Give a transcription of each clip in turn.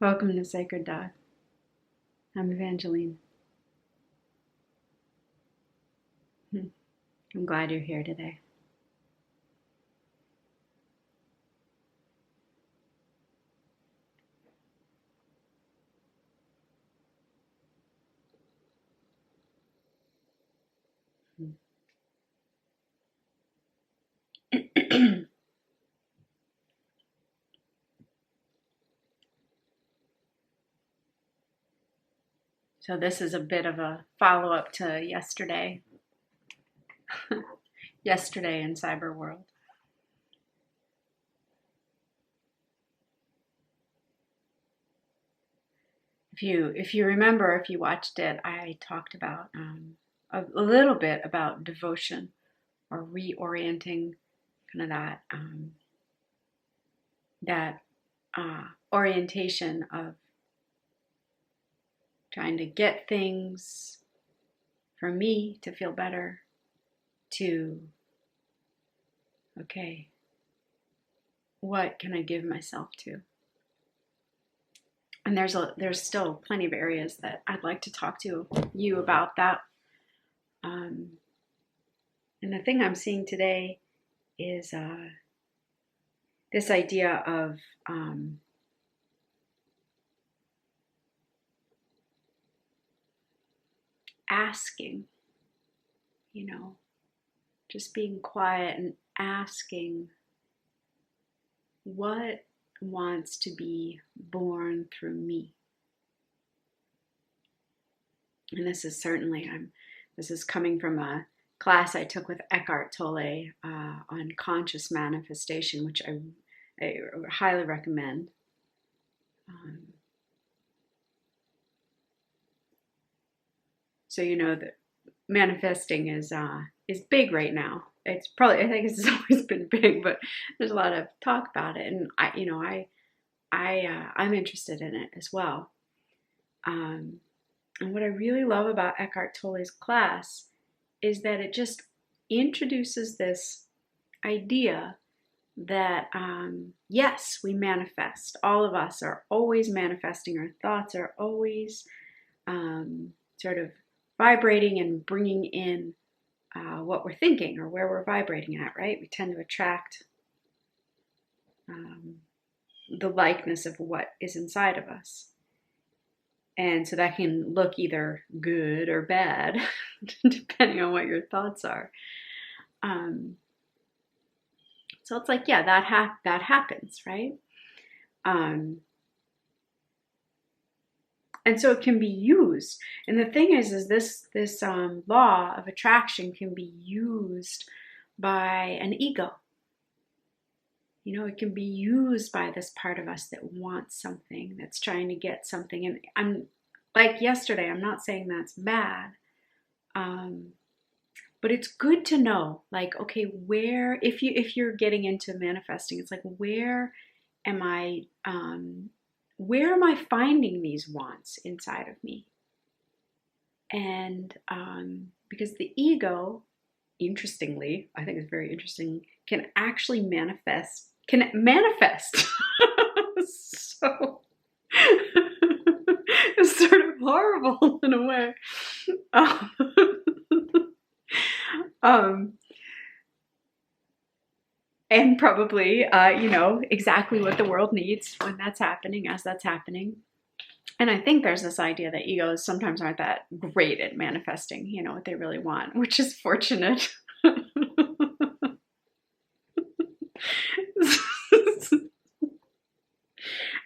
Welcome to Sacred Dot. I'm Evangeline. I'm glad you're here today. So this is a bit of a follow-up to yesterday. Yesterday in Cyber World. If you remember, if you watched it, I talked about a little bit about devotion or reorienting, kind of that orientation of trying to get things for me to feel better to, okay, what can I give myself to? And there's still plenty of areas that I'd like to talk to you about that. And the thing I'm seeing today is this idea of asking, just being quiet and asking what wants to be born through me. And this is certainly, this is coming from a class I took with Eckhart Tolle on conscious manifestation, which I highly recommend. So you know that manifesting is big right now. It's probably, I think it's always been big, but there's a lot of talk about it, and I'm interested in it as well. And what I really love about Eckhart Tolle's class is that it just introduces this idea that yes, we manifest. All of us are always manifesting. Our thoughts are always sort of vibrating and bringing in what we're thinking or where we're vibrating at, right? We tend to attract the likeness of what is inside of us. And so that can look either good or bad, depending on what your thoughts are. So it's like, yeah, that happens, right? And so it can be used. And the thing is this law of attraction can be used by an ego. It can be used by this part of us that wants something, that's trying to get something. And I'm like yesterday, I'm not saying that's bad. But it's good to know, like, okay, where, if you're getting into manifesting, it's like, where am I finding these wants inside of me? And because the ego, interestingly, I think it's very interesting, can actually manifest. So it's sort of horrible in a way. And probably, exactly what the world needs when that's happening, as that's happening. And I think there's this idea that egos sometimes aren't that great at manifesting, what they really want, which is fortunate.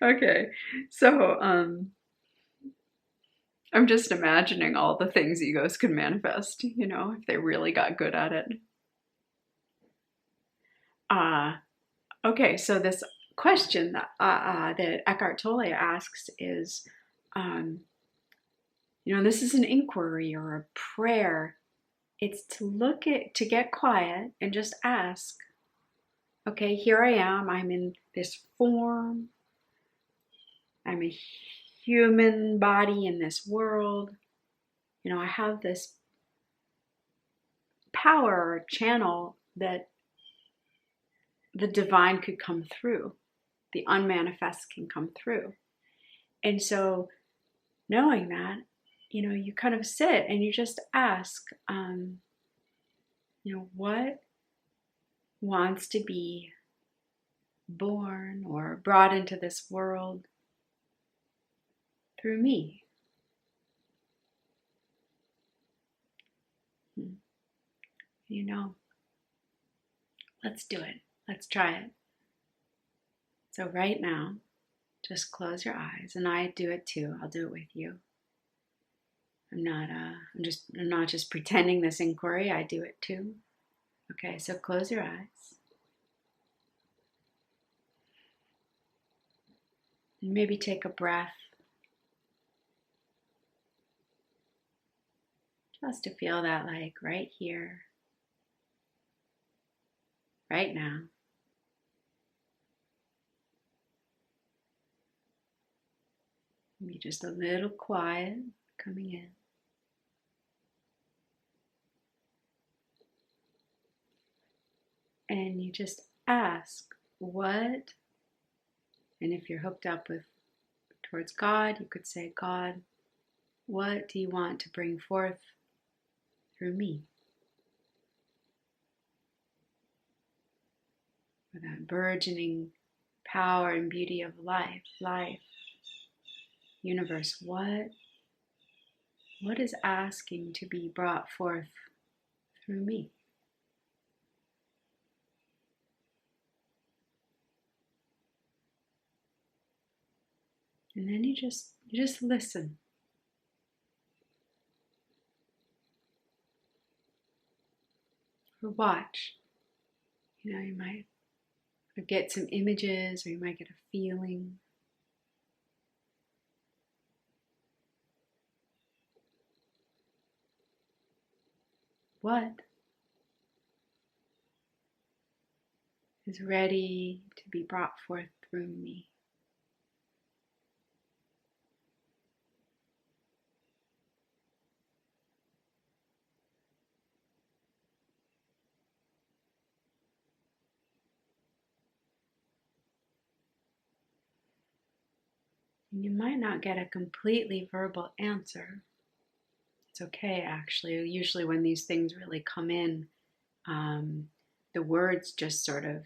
Okay, so I'm just imagining all the things egos could manifest, if they really got good at it. Okay, so this question that Eckhart Tolle asks is, this is an inquiry or a prayer. It's to get quiet and just ask, okay, here I am. I'm in this form. I'm a human body in this world. I have this power or channel that the divine could come through. The unmanifest can come through. And so knowing that, you kind of sit and you just ask, what wants to be born or brought into this world through me? Let's do it. Let's try it. So right now, just close your eyes, and I do it too. I'll do it with you. I'm not just pretending this inquiry. I do it too. Okay, so close your eyes. And maybe take a breath just to feel that, like, right here, right now. Maybe just a little quiet coming in. And you just ask what, and if you're hooked up towards God, you could say, God, what do you want to bring forth through me? For that burgeoning power and beauty of life, universe, what is asking to be brought forth through me? And then you just listen. Or watch. You might get some images, or you might get a feeling. What is ready to be brought forth through me? And you might not get a completely verbal answer. It's okay, actually. Usually when these things really come in, the words just sort of,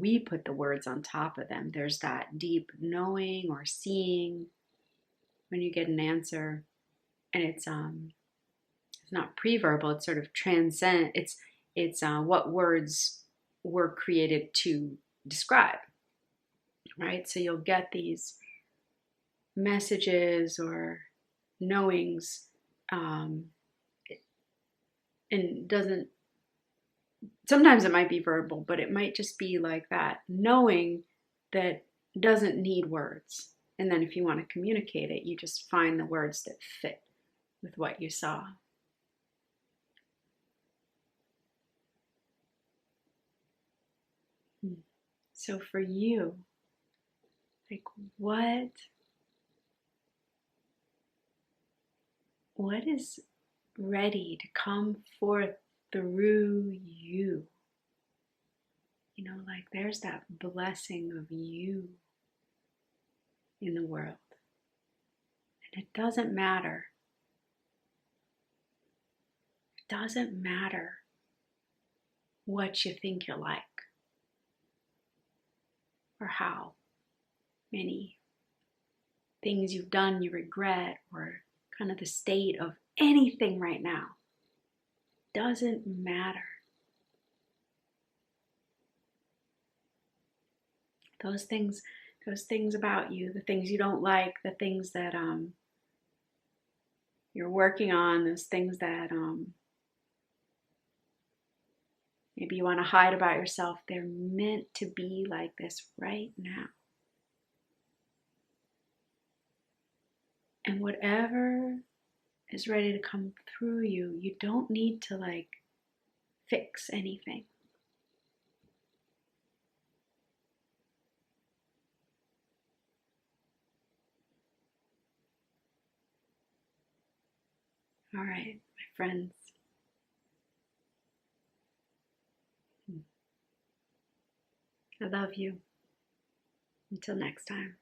we put the words on top of them. There's that deep knowing or seeing when you get an answer, and it's not pre-verbal. It's sort of transcend. It's what words were created to describe, right? So you'll get these messages or knowings, and doesn't. Sometimes it might be verbal, but it might just be like that knowing that doesn't need words. And then if you want to communicate it, you just find the words that fit with what you saw. So for you, like, what is ready to come forth through you? Like, there's that blessing of you in the world. And it doesn't matter. It doesn't matter what you think you're like, or how many things you've done you regret, or kind of the state of anything right now. Doesn't matter. Those things about you, the things you don't like, the things that you're working on, those things that maybe you want to hide about yourself, they're meant to be like this right now. And whatever is ready to come through you, you don't need to like fix anything. All right, my friends. I love you. Until next time.